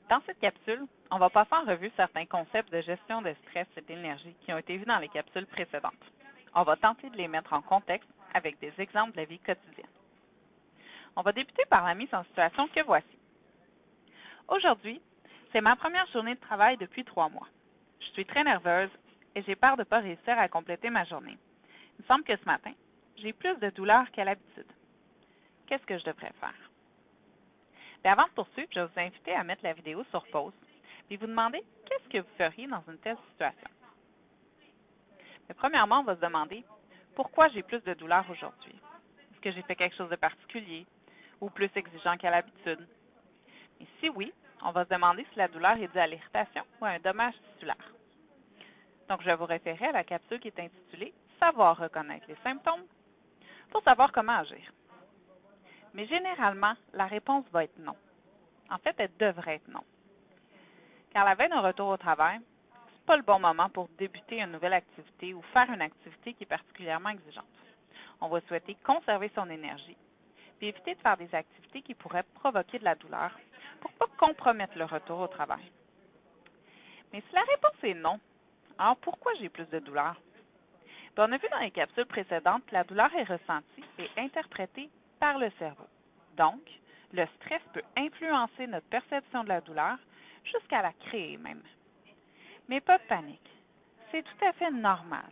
Dans cette capsule, on va passer en revue certains concepts de gestion de stress et d'énergie qui ont été vus dans les capsules précédentes. On va tenter de les mettre en contexte avec des exemples de la vie quotidienne. On va débuter par la mise en situation que voici. Aujourd'hui, c'est ma première journée de travail depuis 3 mois. Je suis très nerveuse et j'ai peur de ne pas réussir à compléter ma journée. Il me semble que ce matin, j'ai plus de douleur qu'à l'habitude. Qu'est-ce que je devrais faire? Bien, avant de poursuivre, je vais vous inviter à mettre la vidéo sur pause et vous demander qu'est-ce que vous feriez dans une telle situation. Mais premièrement, on va se demander pourquoi j'ai plus de douleur aujourd'hui. Est-ce que j'ai fait quelque chose de particulier ou plus exigeant qu'à l'habitude? Et si oui, on va se demander si la douleur est due à l'irritation ou à un dommage tissulaire. Donc, je vais vous référer à la capsule qui est intitulée « Savoir reconnaître les symptômes » pour savoir comment agir. Mais généralement, la réponse va être non. En fait, elle devrait être non. Car la veille d'un retour au travail, ce n'est pas le bon moment pour débuter une nouvelle activité ou faire une activité qui est particulièrement exigeante. On va souhaiter conserver son énergie puis éviter de faire des activités qui pourraient provoquer de la douleur pour ne pas compromettre le retour au travail. Mais si la réponse est non, alors pourquoi j'ai plus de douleur? Bien, on a vu dans les capsules précédentes que la douleur est ressentie et interprétée par le cerveau. Donc, le stress peut influencer notre perception de la douleur jusqu'à la créer même. Mais pas de panique. C'est tout à fait normal.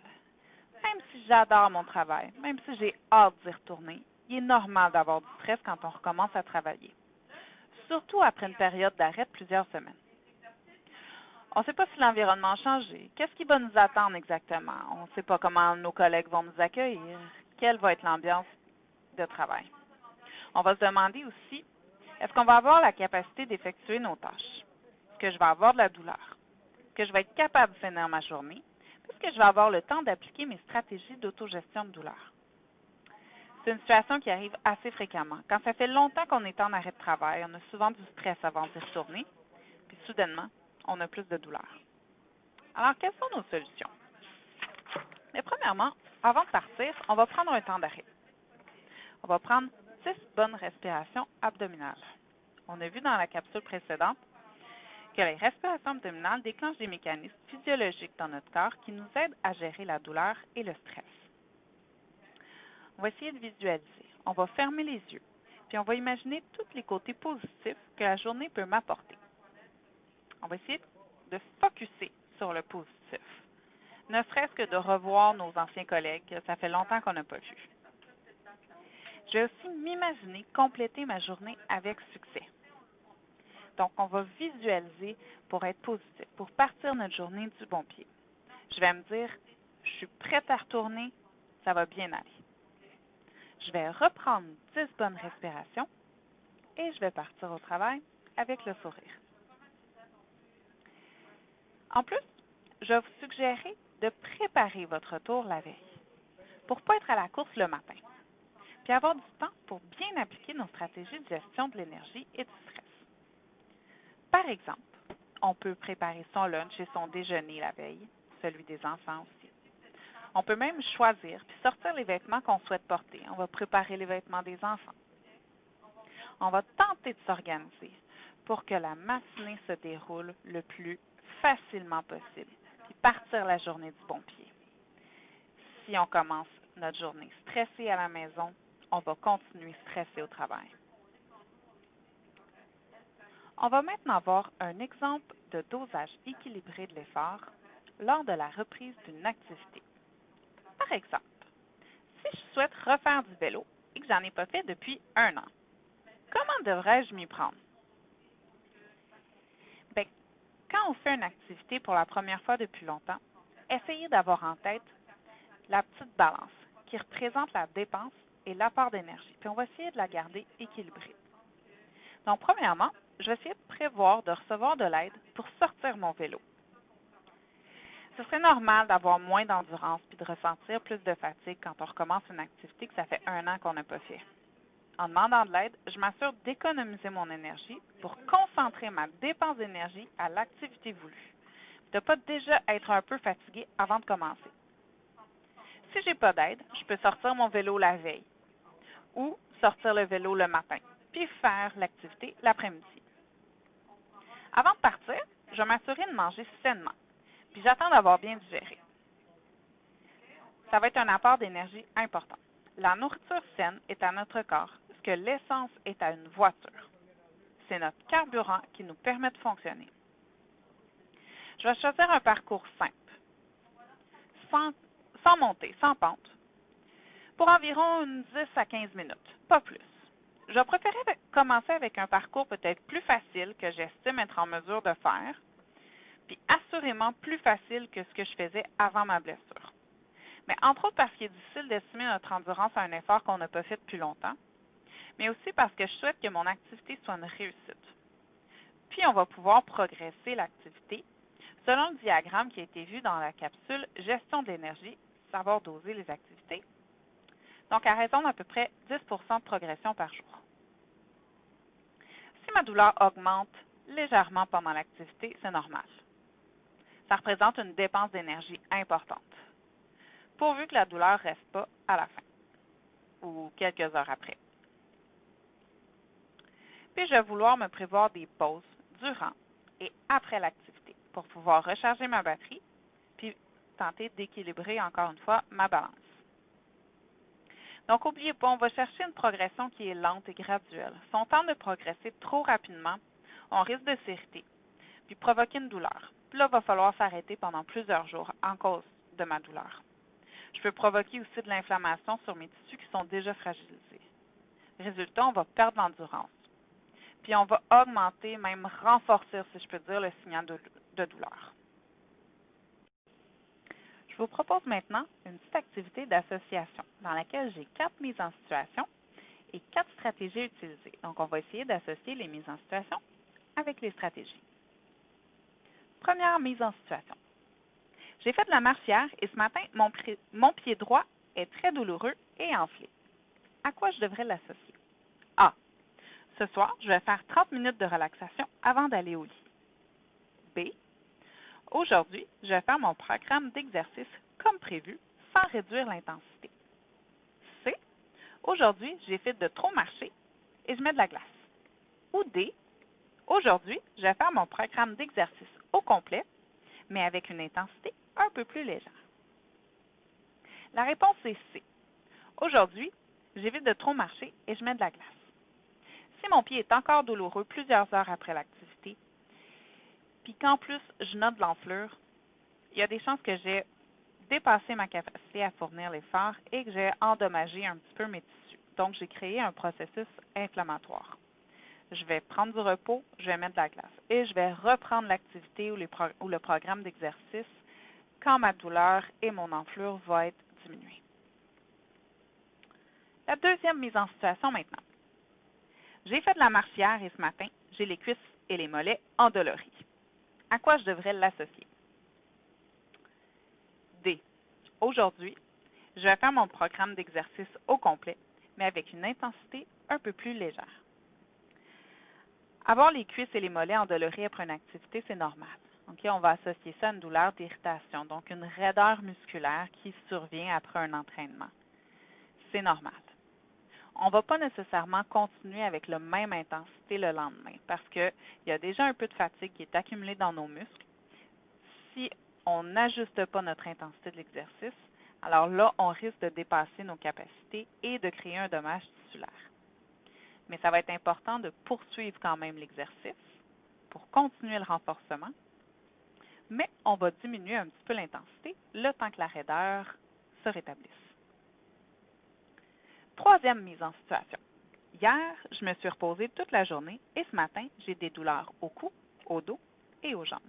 Même si j'adore mon travail, même si j'ai hâte d'y retourner, il est normal d'avoir du stress quand on recommence à travailler. Surtout après une période d'arrêt de plusieurs semaines. On ne sait pas si l'environnement a changé. Qu'est-ce qui va nous attendre exactement? On ne sait pas comment nos collègues vont nous accueillir. Quelle va être l'ambiance de travail? On va se demander aussi, est-ce qu'on va avoir la capacité d'effectuer nos tâches? Est-ce que je vais avoir de la douleur? Est-ce que je vais être capable de finir ma journée? Est-ce que je vais avoir le temps d'appliquer mes stratégies d'autogestion de douleur? C'est une situation qui arrive assez fréquemment. Quand ça fait longtemps qu'on est en arrêt de travail, on a souvent du stress avant d'y retourner, puis soudainement, on a plus de douleur. Alors, quelles sont nos solutions? Mais premièrement, avant de partir, on va prendre un temps d'arrêt. On va prendre 6 bonnes respirations abdominales. On a vu dans la capsule précédente que les respirations abdominales déclenchent des mécanismes physiologiques dans notre corps qui nous aident à gérer la douleur et le stress. On va essayer de visualiser. On va fermer les yeux, puis on va imaginer tous les côtés positifs que la journée peut m'apporter. On va essayer de se focusser sur le positif, ne serait-ce que de revoir nos anciens collègues que ça fait longtemps qu'on n'a pas vu. Je vais aussi m'imaginer compléter ma journée avec succès. Donc, on va visualiser pour être positif, pour partir notre journée du bon pied. Je vais me dire, je suis prête à retourner, ça va bien aller. Je vais reprendre 10 bonnes respirations et je vais partir au travail avec le sourire. En plus, je vais vous suggérer de préparer votre retour la veille pour ne pas être à la course le matin, puis avoir du temps pour bien appliquer nos stratégies de gestion de l'énergie et du stress. Par exemple, on peut préparer son lunch et son déjeuner la veille, celui des enfants aussi. On peut même choisir puis sortir les vêtements qu'on souhaite porter. On va préparer les vêtements des enfants. On va tenter de s'organiser pour que la matinée se déroule le plus facilement possible, puis partir la journée du bon pied. Si on commence notre journée stressée à la maison, on va continuer stressé au travail. On va maintenant voir un exemple de dosage équilibré de l'effort lors de la reprise d'une activité. Par exemple, si je souhaite refaire du vélo et que j'en ai pas fait depuis 1 an, comment devrais-je m'y prendre? Bien, quand on fait une activité pour la première fois depuis longtemps, essayez d'avoir en tête la petite balance qui représente la dépense et l'apport d'énergie. Puis on va essayer de la garder équilibrée. Donc, premièrement, je vais essayer de prévoir de recevoir de l'aide pour sortir mon vélo. Ce serait normal d'avoir moins d'endurance puis de ressentir plus de fatigue quand on recommence une activité que ça fait 1 an qu'on n'a pas fait. En demandant de l'aide, je m'assure d'économiser mon énergie pour concentrer ma dépense d'énergie à l'activité voulue. De ne pas déjà être un peu fatigué avant de commencer. Si je n'ai pas d'aide, je peux sortir mon vélo la veille ou sortir le vélo le matin, puis faire l'activité l'après-midi. Avant de partir, je vais m'assurer de manger sainement, puis j'attends d'avoir bien digéré. Ça va être un apport d'énergie important. La nourriture saine est à notre corps ce que l'essence est à une voiture. C'est notre carburant qui nous permet de fonctionner. Je vais choisir un parcours simple, sans montée, sans pente, pour environ 10 à 15 minutes, pas plus. Je préférais commencer avec un parcours peut-être plus facile que j'estime être en mesure de faire, puis assurément plus facile que ce que je faisais avant ma blessure. Mais entre autres parce qu'il est difficile d'estimer notre endurance à un effort qu'on n'a pas fait depuis longtemps, mais aussi parce que je souhaite que mon activité soit une réussite. Puis on va pouvoir progresser l'activité selon le diagramme qui a été vu dans la capsule Gestion de l'énergie, savoir doser les activités, donc à raison d'à peu près 10 de progression par jour. Si ma douleur augmente légèrement pendant l'activité, c'est normal. Ça représente une dépense d'énergie importante, pourvu que la douleur ne reste pas à la fin ou quelques heures après. Puis je vais vouloir me prévoir des pauses durant et après l'activité pour pouvoir recharger ma batterie puis tenter d'équilibrer encore une fois ma balance. Donc, n'oubliez pas, on va chercher une progression qui est lente et graduelle. Si on tente de progresser trop rapidement, on risque de s'irriter puis provoquer une douleur. Puis là, il va falloir s'arrêter pendant plusieurs jours en cause de ma douleur. Je peux provoquer aussi de l'inflammation sur mes tissus qui sont déjà fragilisés. Résultat, on va perdre l'endurance. Puis on va augmenter, même renforcer, si je peux dire, le signal de douleur. Je vous propose maintenant une petite activité d'association dans laquelle j'ai 4 mises en situation et 4 stratégies utilisées. Donc, on va essayer d'associer les mises en situation avec les stratégies. Première mise en situation. J'ai fait de la marche hier et ce matin, mon pied droit est très douloureux et enflé. À quoi je devrais l'associer? A. Ce soir, je vais faire 30 minutes de relaxation avant d'aller au lit. B. Aujourd'hui, je vais faire mon programme d'exercice comme prévu, sans réduire l'intensité. C. Aujourd'hui, j'évite de trop marcher et je mets de la glace. Ou D. Aujourd'hui, je vais faire mon programme d'exercice au complet, mais avec une intensité un peu plus légère. La réponse est C. Aujourd'hui, j'évite de trop marcher et je mets de la glace. Si mon pied est encore douloureux plusieurs heures après l'activité, puis qu'en plus je note de l'enflure, il y a des chances que j'ai dépassé ma capacité à fournir l'effort et que j'ai endommagé un petit peu mes tissus. Donc, j'ai créé un processus inflammatoire. Je vais prendre du repos, je vais mettre de la glace et je vais reprendre l'activité ou le programme d'exercice quand ma douleur et mon enflure vont être diminuées. La deuxième mise en situation maintenant. J'ai fait de la marche hier et ce matin, j'ai les cuisses et les mollets endoloris. À quoi je devrais l'associer? D. Aujourd'hui, je vais faire mon programme d'exercice au complet, mais avec une intensité un peu plus légère. Avoir les cuisses et les mollets endoloris après une activité, c'est normal. Okay? On va associer ça à une douleur d'irritation, donc une raideur musculaire qui survient après un entraînement. C'est normal. On ne va pas nécessairement continuer avec la même intensité le lendemain parce qu'il y a déjà un peu de fatigue qui est accumulée dans nos muscles. Si on n'ajuste pas notre intensité de l'exercice, alors là, on risque de dépasser nos capacités et de créer un dommage tissulaire. Mais ça va être important de poursuivre quand même l'exercice pour continuer le renforcement, mais on va diminuer un petit peu l'intensité le temps que la raideur se rétablisse. Troisième mise en situation. Hier, je me suis reposée toute la journée et ce matin, j'ai des douleurs au cou, au dos et aux jambes.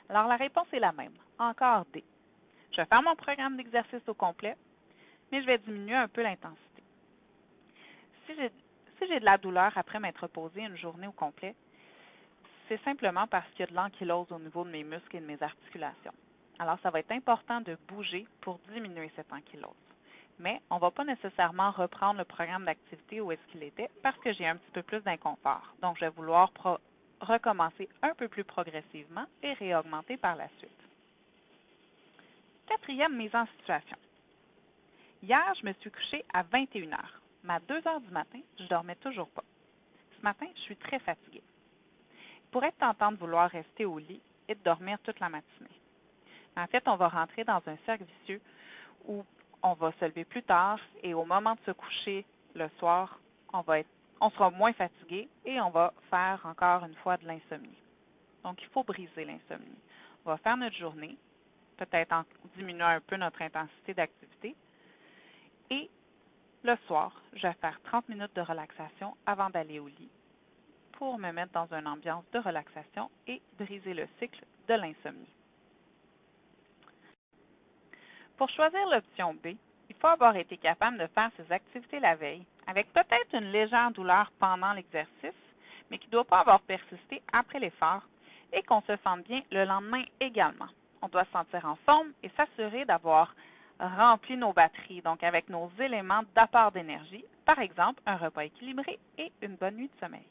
Alors, la réponse est la même. Encore D. Je vais faire mon programme d'exercice au complet, mais je vais diminuer un peu l'intensité. Si j'ai de la douleur après m'être reposée une journée au complet, c'est simplement parce qu'il y a de l'ankylose au niveau de mes muscles et de mes articulations. Alors, ça va être important de bouger pour diminuer cette ankylose. Mais on ne va pas nécessairement reprendre le programme d'activité où est-ce qu'il était parce que j'ai un petit peu plus d'inconfort. Donc, je vais vouloir recommencer un peu plus progressivement et réaugmenter par la suite. Quatrième mise en situation. Hier, je me suis couchée à 21 heures. Mais à 2 heures du matin, je ne dormais toujours pas. Ce matin, je suis très fatiguée. pourrait être tentant de vouloir rester au lit et de dormir toute la matinée. En fait, on va rentrer dans un cercle vicieux où on va se lever plus tard et au moment de se coucher le soir, on sera moins fatigué et on va faire encore une fois de l'insomnie. Donc, il faut briser l'insomnie. On va faire notre journée, peut-être en diminuant un peu notre intensité d'activité. Et le soir, je vais faire 30 minutes de relaxation avant d'aller au lit pour me mettre dans une ambiance de relaxation et briser le cycle de l'insomnie. Pour choisir l'option B, il faut avoir été capable de faire ses activités la veille, avec peut-être une légère douleur pendant l'exercice, mais qui ne doit pas avoir persisté après l'effort, et qu'on se sente bien le lendemain également. On doit se sentir en forme et s'assurer d'avoir rempli nos batteries, donc avec nos éléments d'apport d'énergie, par exemple un repas équilibré et une bonne nuit de sommeil.